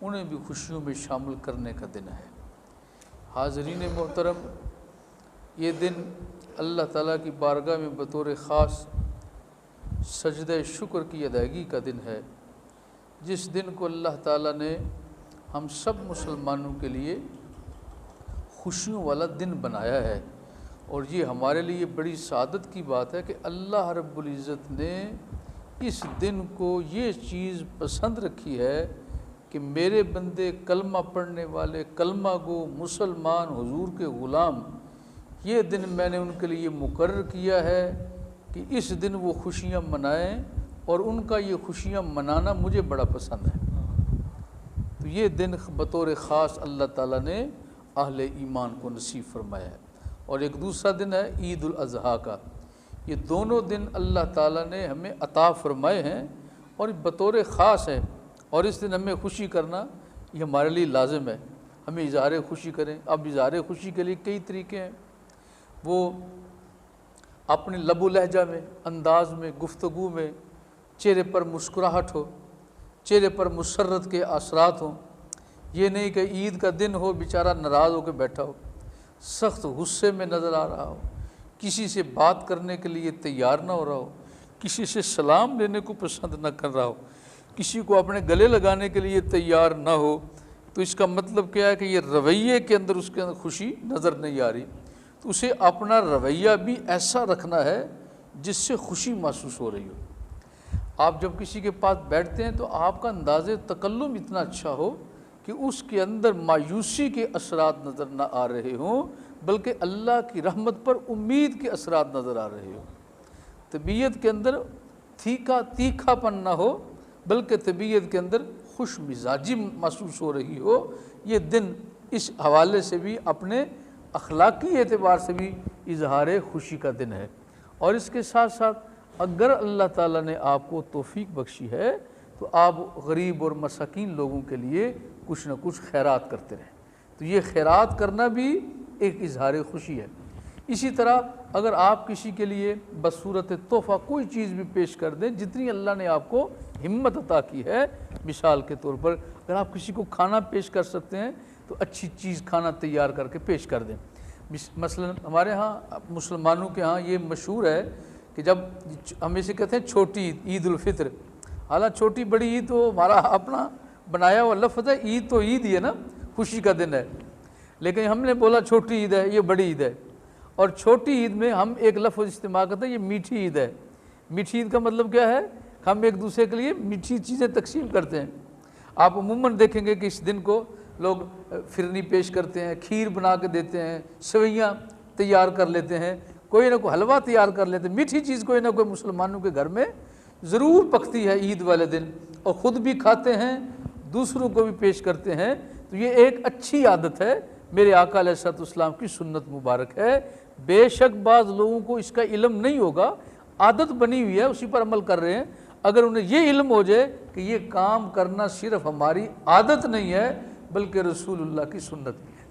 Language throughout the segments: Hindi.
उन्हें भी खुशियों में शामिल करने का दिन है। हाज़रीन मोहतरम, ये दिन अल्लाह ताला की बारगाह में बतौर ख़ास सजदे शुक्र की अदायगी का दिन है, जिस दिन को अल्लाह ताला ने हम सब मुसलमानों के लिए खुशियों वाला दिन बनाया है। और ये हमारे लिए बड़ी सादत की बात है कि अल्लाह रब्बुल इज़्ज़त ने इस दिन को ये चीज़ पसंद रखी है कि मेरे बंदे कलमा पढ़ने वाले, कलमा गो मुसलमान, हुजूर के ग़ुलाम, ये दिन मैंने उनके लिए मुकर्रर किया है कि इस दिन वो खुशियाँ मनाएं, और उनका ये खुशियाँ मनाना मुझे बड़ा पसंद है। तो ये दिन बतौर ख़ास अल्लाह ताला ने अहले ईमान को नसीब फरमाया है। और एक दूसरा दिन है ईद उल अज़हा का। ये दोनों दिन अल्लाह ताला ने हमें अता फरमाए हैं और बतौर ख़ास है, और इस दिन हमें खुशी करना ये हमारे लिए लाजिम है। हमें इज़हार खुशी करें। अब इज़हार खुशी के लिए कई तरीके हैं। वो अपने लबो लहजा में, अंदाज में, गुफ्तगू में, चेहरे पर मुस्कुराहट हो, चेहरे पर मुसर्रत के असरात हों। ये नहीं कि ईद का दिन हो बेचारा नाराज़ होकर बैठा हो, सख्त गुस्से में नज़र आ रहा हो, किसी से बात करने के लिए तैयार ना हो रहा हो, किसी से सलाम लेने को पसंद ना कर रहा हो, किसी को अपने गले लगाने के लिए तैयार ना हो। तो इसका मतलब क्या है कि ये रवैये के अंदर उसके अंदर खुशी नज़र नहीं आ रही। तो उसे अपना रवैया भी ऐसा रखना है जिससे खुशी महसूस हो रही हो। आप जब किसी के पास बैठते हैं तो आपका अंदाज़े तकल्लुम इतना अच्छा हो कि उसके अंदर मायूसी के असरात नज़र ना आ रहे हों, बल्कि अल्लाह की रहमत पर उम्मीद के असरात नज़र आ रहे हो। तबीयत के अंदर तीखापन ना हो, बल्कि तबीयत के अंदर खुश मिजाजी महसूस हो रही हो। ये दिन इस हवाले से भी, अपने अखलाकी एतबार से भी इजहार खुशी का दिन है। और इसके साथ साथ अगर अल्लाह ताला ने आपको तौफीक बख्शी है तो आप गरीब और मसाकीन लोगों के लिए कुछ न कुछ खैरात करते रहें। तो ये खैरात करना भी एक इजहार खुशी है। इसी तरह अगर आप किसी के लिए बसूरत तोहफ़ा कोई चीज़ भी पेश कर दें, जितनी अल्लाह ने आपको हिम्मत अता की है, मिसाल के तौर पर अगर आप किसी को खाना पेश कर सकते हैं तो अच्छी चीज़ खाना तैयार करके पेश कर दें। मसलन हमारे यहाँ मुसलमानों के यहाँ ये मशहूर है कि जब हम इसे कहते हैं छोटी ईद उल फितर। हालांकि छोटी बड़ी ईद तो हमारा अपना बनाया हुआ लफ्ज़ है, ईद तो ईद ही है ना, खुशी का दिन है। लेकिन हमने बोला छोटी ईद है, ये बड़ी ईद है। और छोटी ईद में हम एक लफ्ज़ इस्तेमाल करते हैं, ये मीठी ईद है। मीठी ईद का मतलब क्या है? हम एक दूसरे के लिए मीठी चीज़ें तकसीम करते हैं। आप अमूमन देखेंगे कि इस दिन को लोग फिरनी पेश करते हैं, खीर बना के देते हैं, सेवइयाँ तैयार कर लेते हैं, कोई ना कोई हलवा तैयार कर लेते हैं। मीठी चीज़ कोई ना कोई मुसलमानों के घर में ज़रूर पकती है ईद वाले दिन, और ख़ुद भी खाते हैं, दूसरों को भी पेश करते हैं। तो ये एक अच्छी आदत है, मेरे आका अलैहिस्सलाम की सुन्नत मुबारक है। बेशक बाज़ लोगों को इसका इल्म नहीं होगा, आदत बनी हुई है, उसी पर अमल कर रहे हैं। अगर उन्हें ये इल्म हो जाए कि ये काम करना सिर्फ हमारी आदत नहीं है बल्कि रसूलुल्लाह की सुन्नत भी है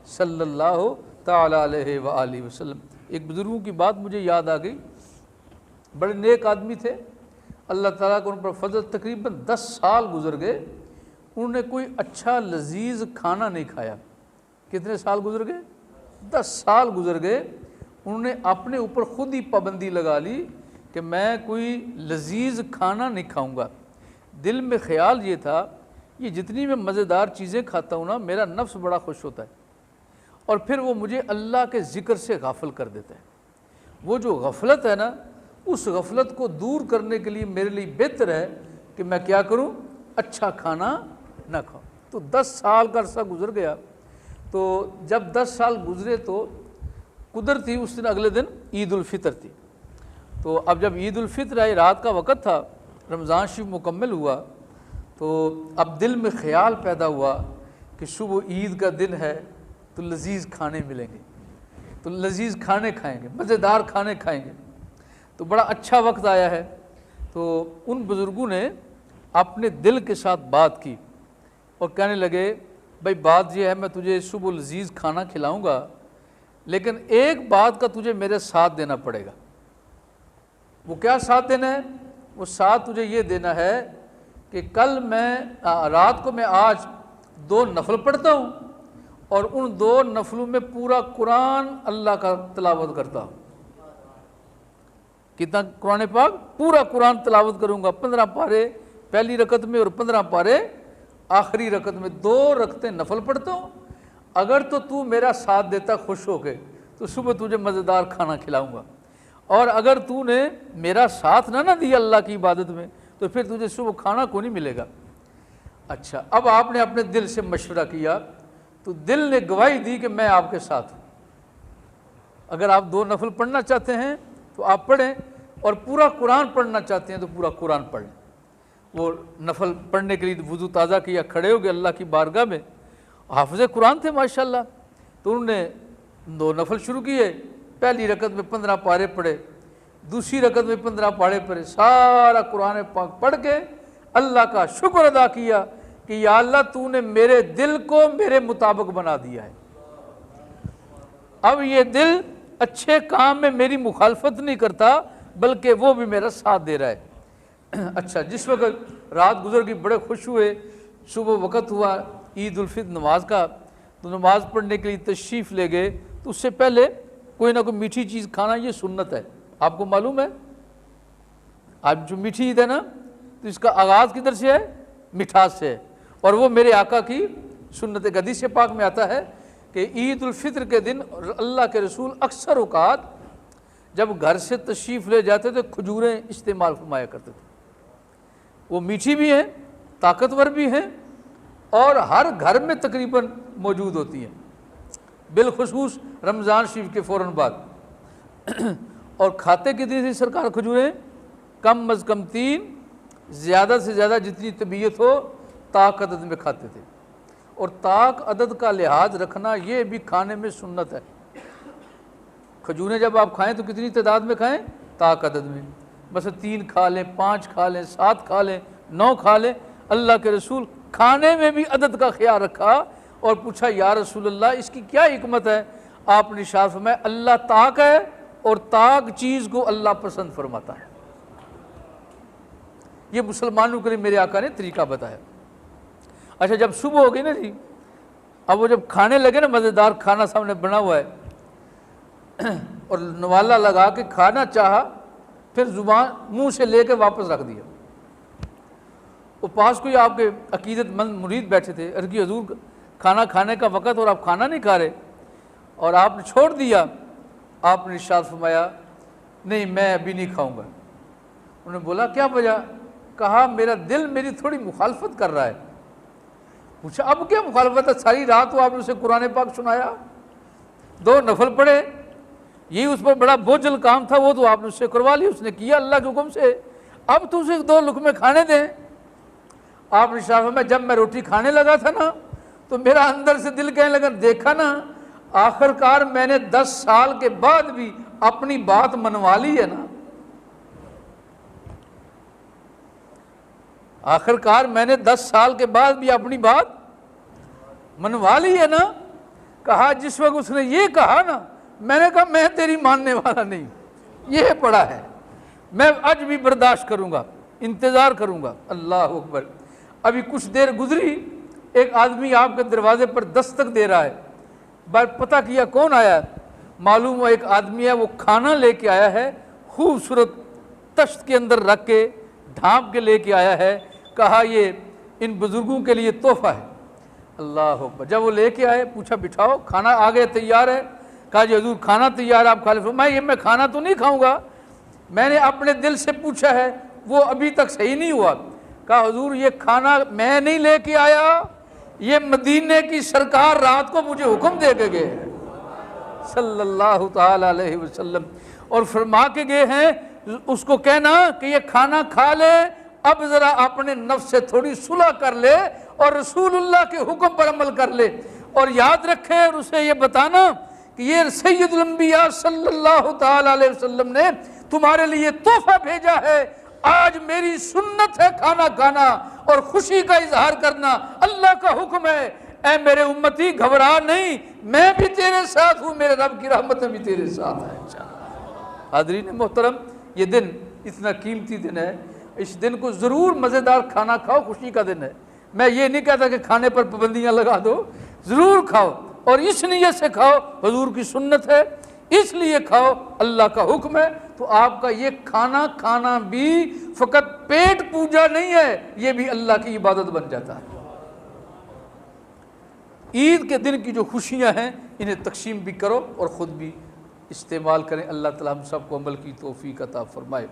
सल्लल्लाहु ताला अलैहि व आलिहि वसल्लम। एक बुज़ुर्गों की बात मुझे याद आ गई। बड़े नेक आदमी थे, अल्लाह ताला को उन पर फजल। तकरीबन 10 साल गुजर गए, उन्होंने कोई अच्छा लजीज खाना नहीं खाया। कितने साल गुजर गए? 10 साल गुजर गए। उन्होंने अपने ऊपर खुद ही पाबंदी लगा ली कि मैं कोई लजीज खाना नहीं खाऊंगा। दिल में ख्याल ये था, ये जितनी मैं मज़ेदार चीज़ें खाता हूँ ना, मेरा नफ्स बड़ा खुश होता है, और फिर वो मुझे अल्लाह के ज़िक्र से गाफिल कर देता है। वो जो गफलत है ना, उस गफलत को दूर करने के लिए मेरे लिए बेहतर है कि मैं क्या करूं, अच्छा खाना ना खाऊं। तो 10 साल का अरसा गुजर गया। तो जब 10 साल गुजरे तो कुदरती उस दिन अगले दिन ईद उल फितर थी। तो अब जब ईद उल फितर आई, रात का वक़्त था, रमज़ान शरीफ मुकम्मल हुआ, तो अब दिल में ख्याल पैदा हुआ कि सुबह ईद का दिन है तो लजीज खाने मिलेंगे, तो लजीज खाने खाएंगे, मज़ेदार खाने खाएंगे। तो बड़ा अच्छा वक्त आया है। तो उन बुज़ुर्गों ने अपने दिल के साथ बात की और कहने लगे, भाई बात यह है, मैं तुझे सुबह लजीज खाना खिलाऊंगा, लेकिन एक बात का तुझे मेरे साथ देना पड़ेगा। वो क्या साथ देना है? वो साथ तुझे ये देना है कि कल मैं रात को मैं आज 2 नफल पढ़ता हूँ और उन 2 नफलों में पूरा कुरान अल्लाह का तिलावत करता हूँ। कितना कुरान पाक? पूरा कुरान तिलावत करूँगा। 15 पारे पहली रकत में और 15 पारे आखिरी रकत में। 2 रकतें नफल पढ़ता हूँ। अगर तो तू मेरा साथ देता खुश होके तो सुबह तुझे मज़ेदार खाना खिलाऊंगा, और अगर तूने मेरा साथ ना दिया अल्लाह की इबादत में तो फिर तुझे सुबह खाना को नहीं मिलेगा। अच्छा, अब आपने अपने दिल से मशवरा किया तो दिल ने गवाही दी कि मैं आपके साथ हूँ। अगर आप 2 नफल पढ़ना चाहते हैं तो आप पढ़ें, और पूरा कुरान पढ़ना चाहते हैं तो पूरा कुरान पढ़ लें। वो नफल पढ़ने के लिए वुज़ू ताज़ा किया, खड़े हो गए अल्लाह की बारगाह में। हाफ़िज़ कुरान थे माशाल्लाह, तो उन्होंने 2 नफल शुरू किए। पहली रकत में 15 पारे पढ़े, दूसरी रकत में 15 पारे पढ़े, सारा कुरान पाक पढ़ के अल्लाह का शुक्र अदा किया कि या अल्लाह तूने मेरे दिल को मेरे मुताबिक बना दिया है। अब ये दिल अच्छे काम में मेरी मुखालफत नहीं करता बल्कि वो भी मेरा साथ दे रहा है। अच्छा, जिस वक्त रात गुजर गई, बड़े खुश हुए, सुबह वक़्त हुआ ईद उल फितर नमाज का, तो नमाज पढ़ने के लिए तशरीफ़ ले गए। तो उससे पहले कोई ना कोई मीठी चीज़ खाना ये सुन्नत है। आपको मालूम है आज जो मीठी ईद है ना, तो इसका आगाज़ किधर से है? मिठास से है, और वो मेरे आका की सुन्नत है। हदीस पाक में आता है कि ईद उल फितर के दिन अल्लाह के रसूल अक्सर औकात जब घर से तशरीफ़ ले जाते थे खजूरें इस्तेमाल फरमाया करते थे। वो मीठी भी हैं, ताकतवर भी हैं, और हर घर में तकरीबन मौजूद होती हैं, बिलखुसूस रमज़ान शरीफ के फ़ौरन बाद। और खाते कितनी थी सरकार खजूरें? कम अज़ कम 3, ज़्यादा से ज़्यादा जितनी तबीयत हो ताक अदद में खाते थे। और ताक अदद का लिहाज रखना ये भी खाने में सुन्नत है। खजूरें जब आप खाएं तो कितनी तादाद में खाएं? ताक अदद में। बस 3 खा लें, 5 खा लें, 7 खा लें, 9 खा लें। अल्लाह के रसूल खाने में भी अदद का ख्याल रखा और पूछा या रसूलल्लाह इसकी क्या हिकमत है? आपने इरशाद फरमाया अल्लाह ताक है और ताक चीज़ को अल्लाह पसंद फरमाता है। ये मुसलमानों के लिए मेरे आका ने तरीका बताया। अच्छा, जब सुबह हो गई ना जी, अब वो जब खाने लगे ना, मज़ेदार खाना सामने बना हुआ है और नवाला लगा के खाना चाहा, फिर जुबान मुंह से लेके वापस रख दिया। वो पास कोई आपके अकीदतमंद मुरीद बैठे थे, अर्ज़ की हजूर खाना खाने का वक़्त और आप खाना नहीं खा रहे, और आपने छोड़ दिया। आपने इरशाद फरमाया नहीं मैं अभी नहीं खाऊंगा। उन्होंने बोला क्या वजह? कहा मेरा दिल मेरी थोड़ी मुखालफत कर रहा है। पूछा अब क्या मुखालफत है? सारी रात तो आपने उसे कुरान पाक सुनाया, 2 नफल पढ़े, यही उस पर बड़ा बोझल काम था, वो तो आपने उससे करवा लिया, उसने किया अल्लाह के हुक्म से। अब तो उसे 2 लुक़मे खाने दें। आपने शाह में जब मैं रोटी खाने लगा था ना, तो मेरा अंदर से दिल कहने लगा देखा ना, आखिरकार मैंने 10 साल के बाद भी अपनी बात मनवा ली है ना। आखिरकार मैंने 10 साल के बाद भी अपनी बात मनवा ली है ना। कहा जिस वक्त उसने ये कहा ना, मैंने कहा मैं तेरी मानने वाला नहीं, ये पड़ा है, मैं आज भी बर्दाश्त करूंगा, इंतज़ार करूंगा। अल्लाह अकबर। अभी कुछ देर गुजरी, एक आदमी आपके दरवाजे पर दस्तक दे रहा है। बार पता किया कौन आया, मालूम हुआ एक आदमी है, वो खाना लेके आया है, खूबसूरत तश्त के अंदर रख के ढांप के लेके आया है। कहा ये इन बुजुर्गों के लिए तोहफा है। अल्लाह अकबर। जब वो लेके आए पूछा बिठाओ, खाना आ गया तैयार है। कहा जी हजूर खाना तैयार है, आप खा ले। मैं खाना तो नहीं खाऊंगा, मैंने अपने दिल से पूछा है, वो अभी तक सही नहीं हुआ। कहा हुजूर ये खाना मैं नहीं लेके आया, ये मदीने की सरकार रात को मुझे हुक्म दे के गए सल्लल्लाहु ताला अलैहि वसल्लम, और फरमा के गए हैं उसको कहना कि ये खाना खा ले, अब ज़रा अपने नफ्स से थोड़ी सुलह कर ले और रसूलुल्लाह के हुक्म पर अमल कर ले। और याद रखे और उसे ये बताना कि ये सैयदुल अंबिया सल्लल्लाहु ताला अलैहि वसल्लम ने तुम्हारे लिए तोहफा भेजा है। आज मेरी सुन्नत है खाना खाना और खुशी का इजहार करना, अल्लाह का हुक्म है। ऐ मेरे उम्मती घबरा नहीं, मैं भी तेरे साथ हूँ, मेरे रब की रहमत भी तेरे साथ है। हाज़रीन मोहतरम, ये दिन इतना कीमती दिन है, इस दिन को ज़रूर मज़ेदार खाना खाओ, खुशी का दिन है। मैं ये नहीं कहता कि खाने पर पाबंदियाँ लगा दो, ज़रूर खाओ और इस नीयत से खाओ, हुजूर की सुन्नत है इसलिए खाओ, अल्लाह का हुक्म है। तो आपका ये खाना खाना भी फ़कत पेट पूजा नहीं है, ये भी अल्लाह की इबादत बन जाता है। ईद के दिन की जो खुशियाँ हैं इन्हें तकसीम भी करो और ख़ुद भी इस्तेमाल करें। अल्लाह ताला हम सबको अमल की तौफीक अता फरमाए।